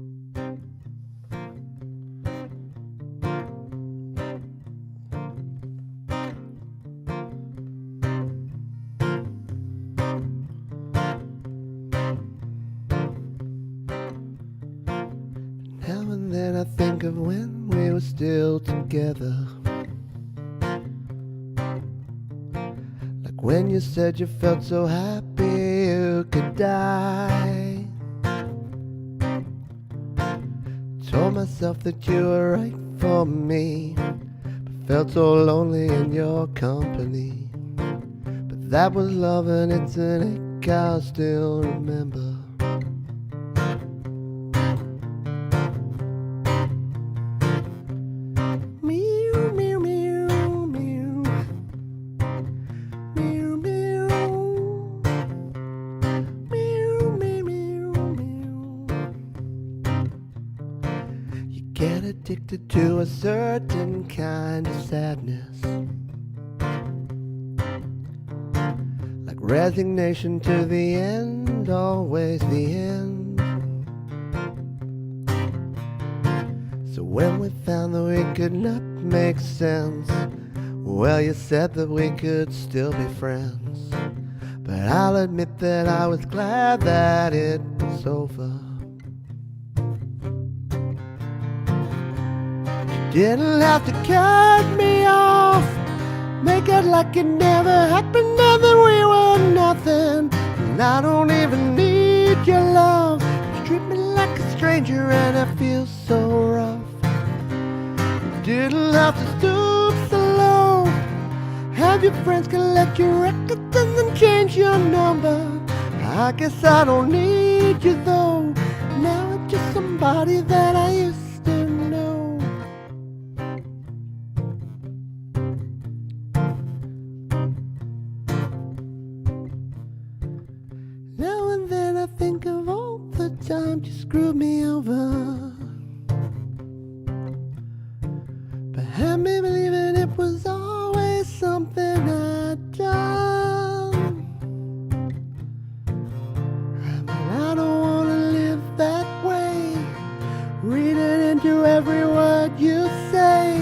and then I think of when we were still together, like when you said you felt so happy you could die. Told myself that you were right for me, but felt so lonely in your company. But that was love and it's an ache I still remember. Meow, meow, meow, meow. Meow, meow. Meow, meow, meow, meow. addicted to a certain kind of sadness, like resignation to the end, always the end. So when we found that we could not make sense, well, you said that we could still be friends. But I'll admit that I was glad that it was over. You didn't have to cut me off, make it like it never happened and that we were nothing. And I don't even need your love. You treat me like a stranger and I feel so rough. You didn't have to stoop so low, have your friends collect your records and then change your number. I guess I don't need you though. Now it's just somebody that I used to know. Now and then I think of all the times you screwed me over, but had me believing it was always something I'd done. But I don't want to live that way, reading into every word you say.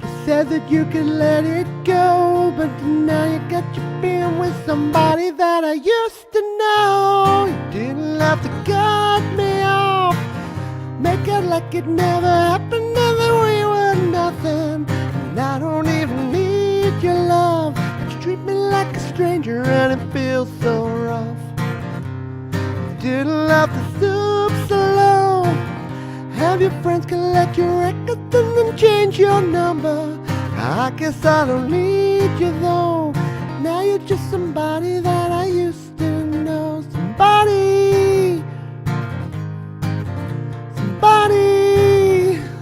You said that you could let it go, but now you got you being with somebody that I used to know. You didn't have to cut me off, make it like it never happened and that we were nothing. And I don't even need your love, but you treat me like a stranger and it feels so rough. You didn't have to stoop so low, have your friends collect your records and then change your number. I guess I don't need you though. Now you're just somebody that I used to know. Somebody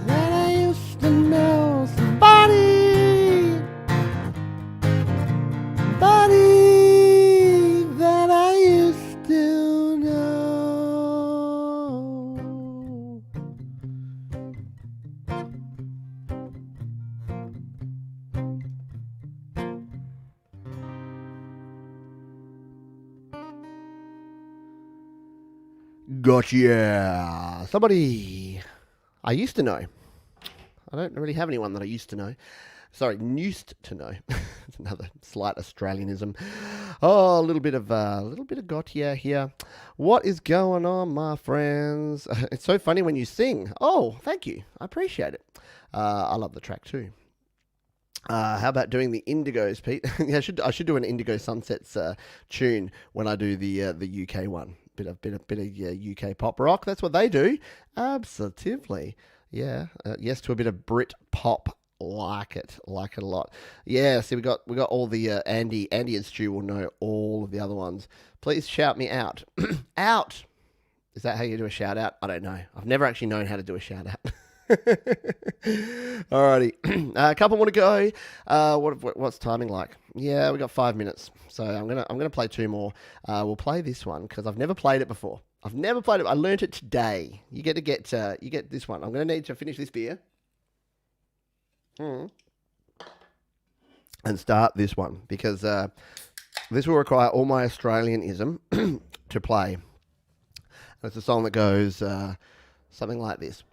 that I used to know. Somebody that I used to know. Gotye. Somebody I used to know. I don't really have anyone that I used to know. Sorry, used to know. It's another slight Australianism. Oh, a little bit of Gotye here. What is going on, my friends? It's so funny when you sing. Oh, thank you. I appreciate it. I love the track too. How about doing the Indigos, Pete? Yeah, I should do an Indigo Sunsets tune when I do the UK one. Bit of UK pop rock. That's what they do. Absolutely. Yeah. Yes to a bit of Brit pop. Like it a lot. Yeah. See, we got all the Andy and Stu will know all of the other ones. Please shout me out. Out. Is that how you do a shout out? I don't know. I've never actually known how to do a shout out. Alrighty, a couple more to go. What's timing like? Yeah, we got 5 minutes, so I'm gonna play two more. We'll play this one because I've never played it before. I learnt it today. You get this one. I'm gonna need to finish this beer, and start this one because this will require all my Australianism to play. And it's a song that goes something like this.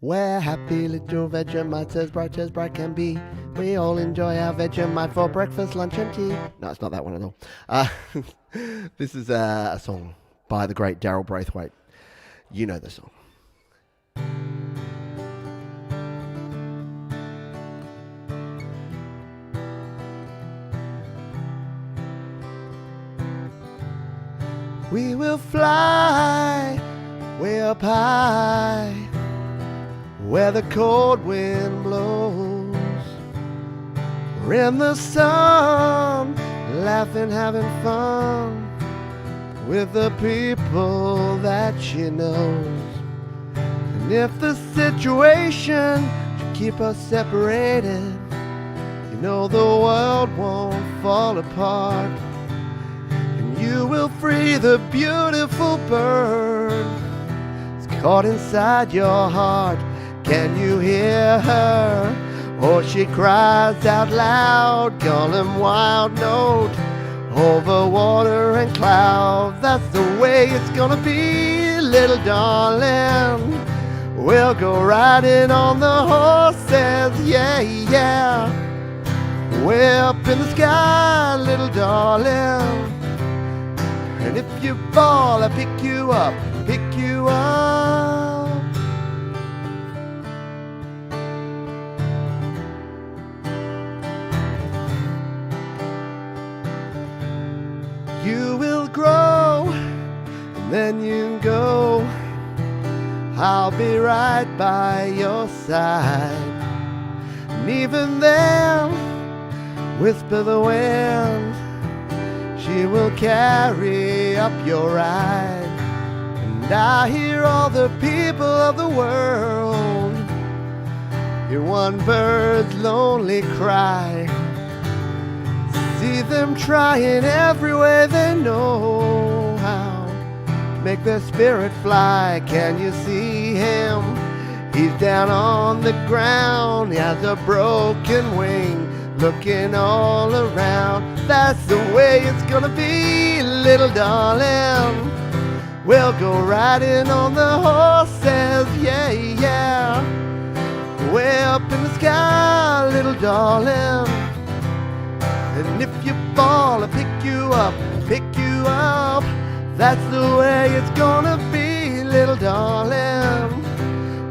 We're happy little Vegemites, as bright can be. We all enjoy our Vegemite for breakfast, lunch and tea. No, it's not that one at all. This is a song by the great Daryl Braithwaite. You know the song. We will fly way up high, where the cold wind blows. We're in the sun, laughing, having fun with the people that she knows. And if the situation should keep us separated, you know the world won't fall apart. And you will free the beautiful bird. caught inside your heart. Can you hear her? Or she cries out loud, calling wild note over water and cloud. That's the way it's gonna be, little darling. We'll go riding on the horses, yeah, yeah. Way up in the sky, little darling. And if you fall, I pick you up, pick you up. You will grow, and then you go. I'll be right by your side. And even then, whisper the wind, she will carry up your ride. And I hear all the people of the world hear one bird's lonely cry. See them trying every way they know how, make their spirit fly. Can you see him? He's down on the ground, he has a broken wing, looking all around. That's the way it's gonna be, little darling. We'll go riding on the horses, yeah, yeah. Way up in the sky, little darling. And if you fall, I'll pick you up, pick you up. That's the way it's gonna be, little darling.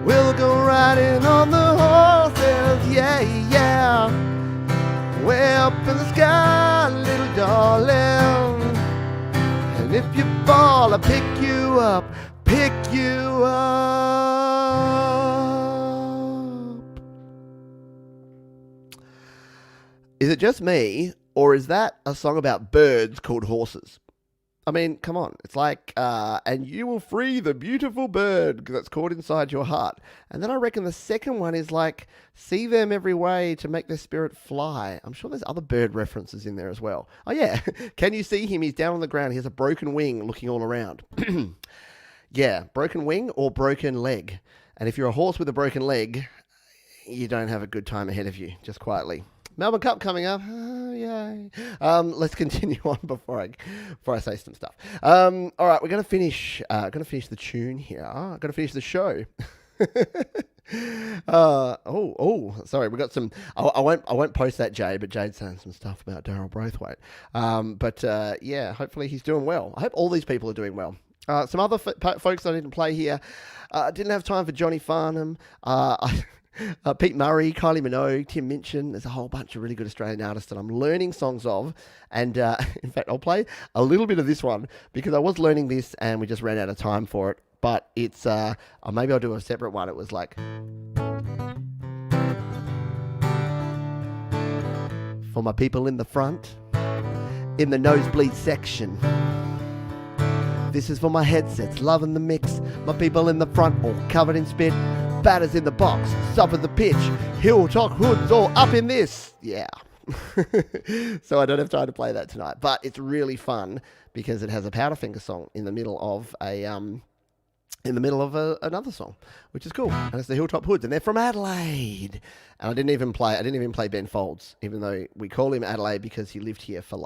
We'll go riding on the horses, yeah, yeah. Way up in the sky, little darling. And if you fall, I'll pick you up, pick you up. Is it just me, or is that a song about birds called horses? I mean, come on. It's like, and you will free the beautiful bird that's caught inside your heart. And then I reckon the second one is like, see them every way to make their spirit fly. I'm sure there's other bird references in there as well. Oh, yeah. Can you see him? He's down on the ground. He has a broken wing looking all around. Yeah, broken wing or broken leg. And if you're a horse with a broken leg, you don't have a good time ahead of you, just quietly. Melbourne Cup coming up. Oh, yay. Let's continue on before I say some stuff. All right, we're going to finish the tune here. I'm going to finish the show. Sorry, we got some. I won't post that, Jade, but Jade's saying some stuff about Daryl Braithwaite. Yeah, hopefully he's doing well. I hope all these people are doing well. Some other folks I didn't play here. Didn't have time for Johnny Farnham. Pete Murray, Kylie Minogue, Tim Minchin. There's a whole bunch of really good Australian artists that I'm learning songs of. And in fact, I'll play a little bit of this one because I was learning this and we just ran out of time for it. But it's, maybe I'll do a separate one. It was like, for my people in the front, in the nosebleed section. This is for my headsets, loving the mix. My people in the front, all covered in spit. Batters in the box, suffer the pitch. Hilltop hoods all up in this. Yeah. So I don't have time to play that tonight. But it's really fun because it has a Powderfinger song in the middle of another song, which is cool. And it's the Hilltop Hoods, and they're from Adelaide. And I didn't even play Ben Folds, even though we call him Adelaide because he lived here for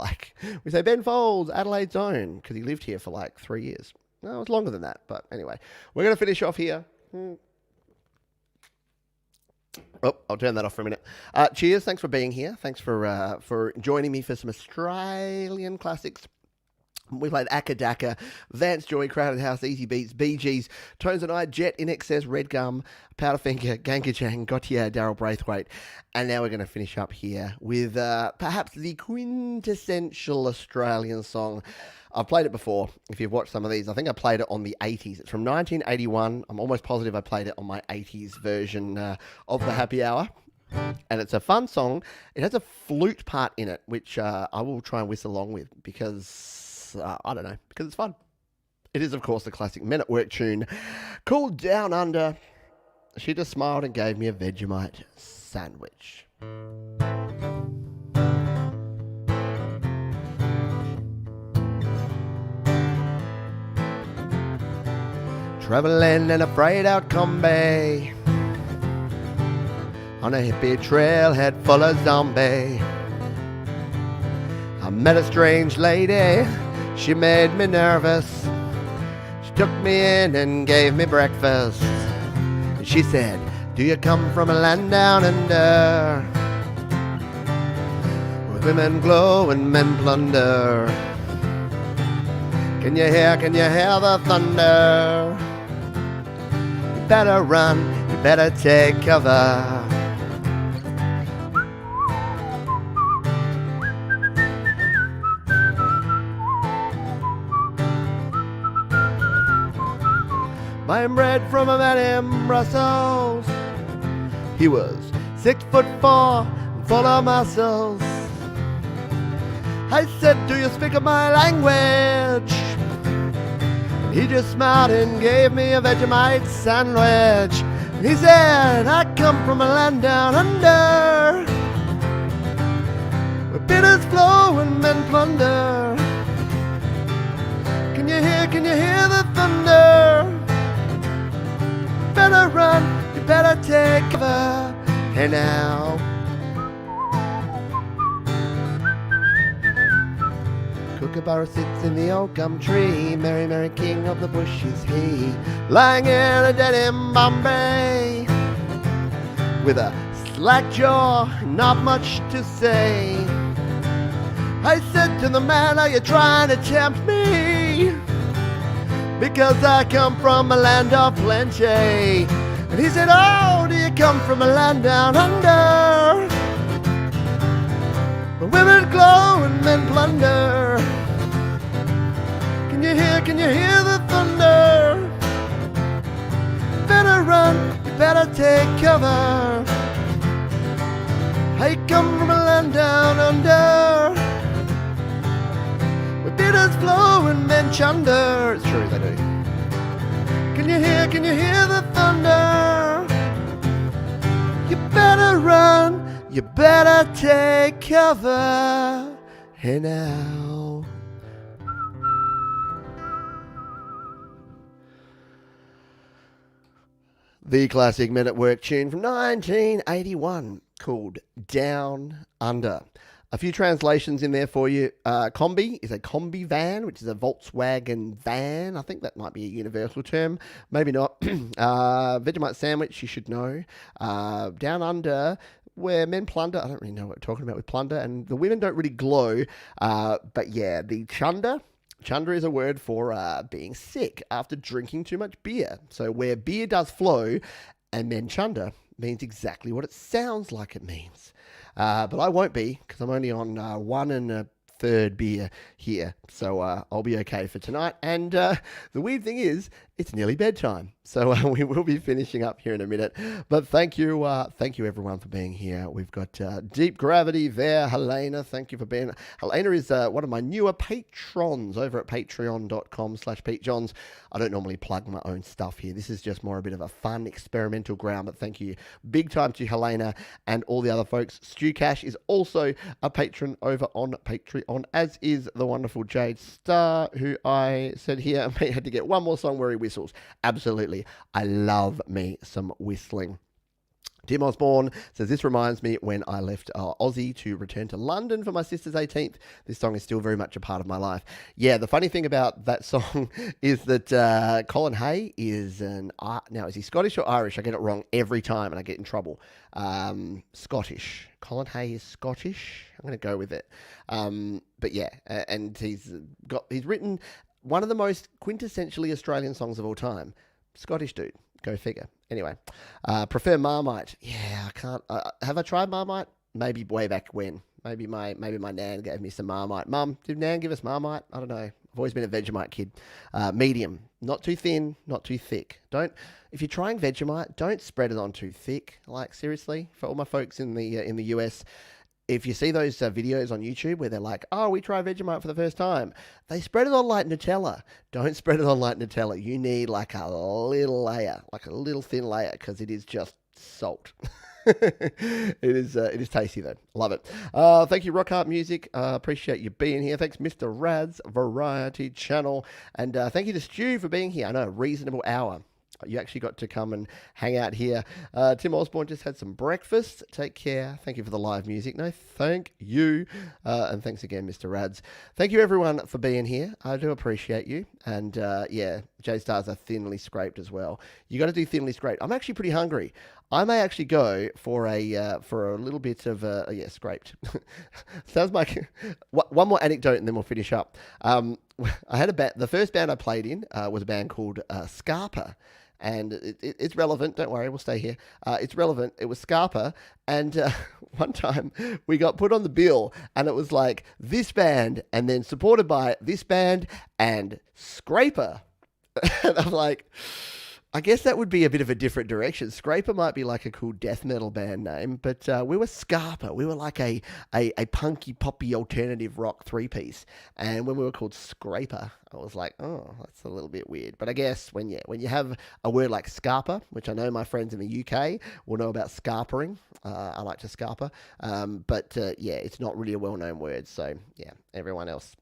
we say Ben Folds, Adelaide's own, because he lived here for 3 years. No, it was longer than that, but anyway. We're going to finish off here. Oh, I'll turn that off for a minute. Cheers, thanks for being here. Thanks for joining me for some Australian classics. We played Akadaka, Vance Joy, Crowded House, Easy Beats, Bee Gees, Tones and I, Jet, INXS, Red Gum, Powderfinger, Gangajang, Gotye, Daryl Braithwaite. And now we're going to finish up here with perhaps the quintessential Australian song. I've played it before. If you've watched some of these, I think I played it on the 80s. It's from 1981. I'm almost positive I played it on my 80s version of the Happy Hour. And it's a fun song. It has a flute part in it, which I will try and whistle along with because, I don't know, because it's fun. It is, of course, the classic Men at Work tune called Down Under. She just smiled and gave me a Vegemite sandwich. traveling in a frayed out combi on a hippie trailhead full of zombie. I met a strange lady, she made me nervous. She took me in and gave me breakfast. And she said, do you come from a land down under, where women glow and men plunder? Can you hear the thunder? You better run, you better take cover. I'm bred from a man in Brussels. He was 6'4" and full of muscles. I said, do you speak of my language? And he just smiled and gave me a Vegemite sandwich. And he said, I come from a land down under, where bitters flow and men plunder. Can you hear the thunder? Better run, you better take cover. Hey now. Kookaburra sits in the old gum tree. Merry, merry king of the bush is he, lying in a dead end Bombay, with a slack jaw, not much to say. I said to the man, are you trying to tempt me? Because I come from a land of plenty. And he said, oh, do you come from a land down under, where women glow and men plunder? Can you hear the thunder? Better run, you better take cover. I come from a land down under, where bitters flow and men chunder. It's true, they do. Can you hear the thunder? You better run, you better take cover. Hey now. The classic Men at Work tune from 1981 called Down Under. A few translations in there for you. Combi is a combi van, which is a Volkswagen van. I think that might be a universal term. Maybe not. Vegemite sandwich, you should know. Down under, where men plunder. I don't really know what we're talking about with plunder. And the women don't really glow. But yeah, the chunder. Chunder is a word for being sick after drinking too much beer. So where beer does flow and men chunder means exactly what it sounds like it means. But I won't be, because I'm only on 1 1/3 beer here. So I'll be okay for tonight. And the weird thing is, it's nearly bedtime. So we will be finishing up here in a minute. But thank you everyone for being here. We've got Deep Gravity there. Helena, thank you for being. Helena is one of my newer patrons over at patreon.com/PeteJohns. I don't normally plug my own stuff here. This is just more a bit of a fun experimental ground. But thank you big time to Helena and all the other folks. Stu Cash is also a patron over on Patreon, as is the wonderful Jade Star, who I said here I had to get one more song where he whistles. Absolutely. I love me some whistling. Tim Osborne says, this reminds me when I left Aussie to return to London for my sister's 18th. This song is still very much a part of my life. Yeah, the funny thing about that song is that Colin Hay is now, is he Scottish or Irish? I get it wrong every time and I get in trouble. Scottish. Colin Hay is Scottish. I'm going to go with it. But yeah, and he's written one of the most quintessentially Australian songs of all time. Scottish dude. Go figure. Anyway, prefer Marmite. Yeah, I can't. Have I tried Marmite? Maybe way back when. Maybe my nan gave me some Marmite. Mum, did Nan give us Marmite? I don't know. I've always been a Vegemite kid. Medium. Not too thin, not too thick. If you're trying Vegemite, don't spread it on too thick. Like, seriously, for all my folks in the US, if you see those videos on YouTube where they're like, oh, we try Vegemite for the first time, they spread it on like Nutella. Don't spread it on like Nutella. You need like a little layer, like a little thin layer, because it is just salt. It is tasty though. Love it. Thank you, Rock Art Music. Appreciate you being here. Thanks, Mr. Rad's Variety Channel, and thank you to Stu for being here. I know, a reasonable hour. You actually got to come and hang out here. Tim Osborne just had some breakfast. Take care. Thank you for the live music. No, thank you. And thanks again, Mr. Rads. Thank you, everyone, for being here. I do appreciate you. And yeah, J Stars are thinly scraped as well. You got to do thinly scraped. I'm actually pretty hungry. I may actually go for a little bit of scraped. Sounds like one more anecdote and then we'll finish up. I had the first band I played in was a band called Scarpa. And it's relevant. Don't worry, we'll stay here. It's relevant. It was Scarpa. And one time we got put on the bill and it was like this band and then supported by this band and Scraper. And I'm like, I guess that would be a bit of a different direction. Scraper might be like a cool death metal band name, but we were Scarpa. We were like a punky, poppy, alternative rock three-piece. And when we were called Scraper, I was like, oh, that's a little bit weird. But I guess when you have a word like Scarpa, which I know my friends in the UK will know about scarpering. I like to scarper. But it's not really a well-known word. So, yeah, everyone else.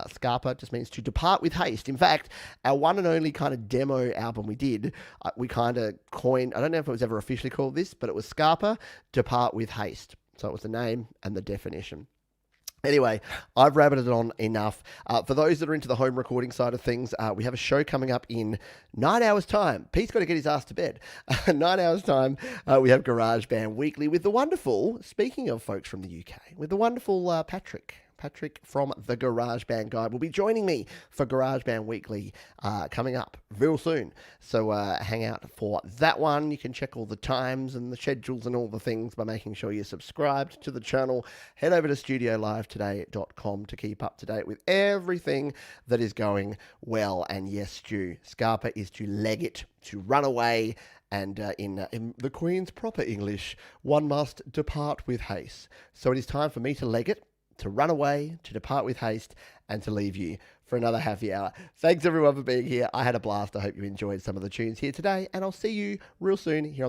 Scarpa just means to depart with haste. In fact, our one and only kind of demo album we did, we kind of coined, I don't know if it was ever officially called this, but it was Scarpa, Depart with Haste. So it was the name and the definition. Anyway, I've rabbited on enough. For those that are into the home recording side of things, we have a show coming up in 9 hours' time. Pete's got to get his ass to bed. 9 hours' time, we have Garage Band Weekly with the wonderful, speaking of folks from the UK, with the wonderful Patrick from the Garage Band Guide will be joining me for Garage Band Weekly coming up real soon. So hang out for that one. You can check all the times and the schedules and all the things by making sure you're subscribed to the channel. Head over to studiolivetoday.com to keep up to date with everything that is going well. And yes, Stu, Scarpa is to leg it, to run away. And in the Queen's proper English, one must depart with haste. So it is time for me to leg it, to run away, to depart with haste, and to leave you for another happy hour. Thanks everyone for being here. I had a blast. I hope you enjoyed some of the tunes here today, and I'll see you real soon here on the